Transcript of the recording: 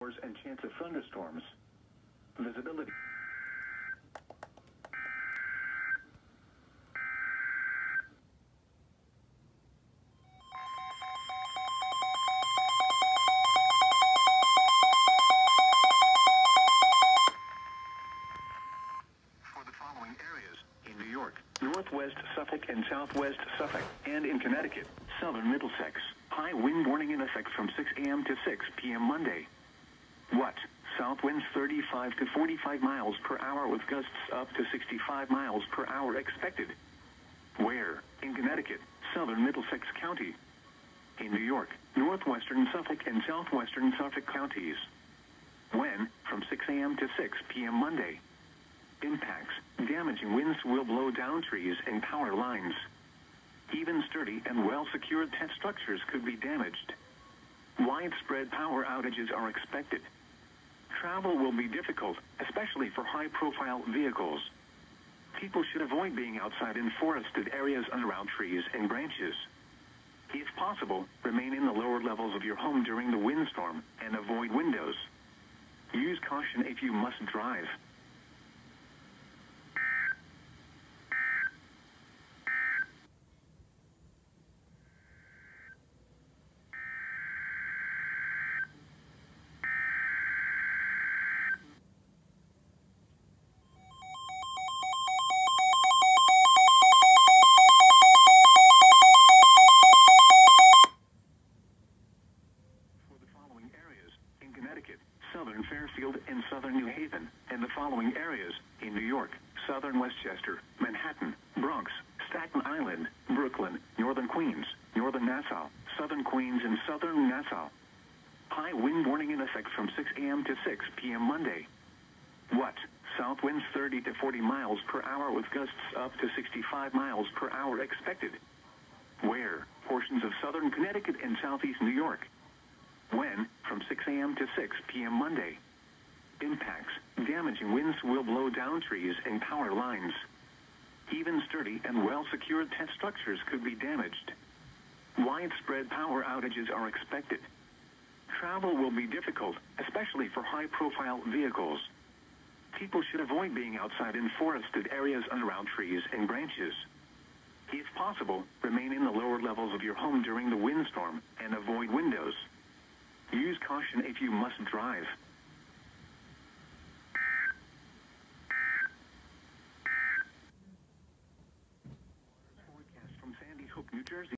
and chance of thunderstorms. Visibility. For the following areas, in New York, northwest Suffolk and southwest Suffolk, and in Connecticut, southern Middlesex, high wind warning in effect from 6 a.m. to 6 p.m. Monday. What? South winds 35 to 45 miles per hour with gusts up to 65 miles per hour expected. Where? In Connecticut, southern Middlesex County. In New York, northwestern Suffolk and southwestern Suffolk counties. When? From 6 a.m. to 6 p.m. Monday. Impacts. Damaging winds will blow down trees and power lines. Even sturdy and well-secured tent structures could be damaged. Widespread power outages are expected. Travel will be difficult, especially for high-profile vehicles. People should avoid being outside in forested areas and around trees and branches. If possible, remain in the lower levels of your home during the windstorm and avoid windows. Use caution if you must drive. Connecticut, southern Fairfield and southern New Haven, and the following areas, in New York, southern Westchester, Manhattan, Bronx, Staten Island, Brooklyn, northern Queens, northern Nassau, southern Queens and southern Nassau. High wind warning in effect from 6 a.m. to 6 p.m. Monday. What? South winds 30 to 40 miles per hour with gusts up to 65 miles per hour expected. Where? Portions of southern Connecticut and southeast New York. When? From 6 a.m. to 6 p.m. Monday. Impacts. Damaging winds will blow down trees and power lines. Even sturdy and well-secured tent structures could be damaged. Widespread power outages are expected. Travel will be difficult, especially for high-profile vehicles. People should avoid being outside in forested areas and around trees and branches. If possible, remain in the lower levels of your home during the windstorm and avoid windows. Use caution if you must drive. Forecast from Sandy Hook, New Jersey.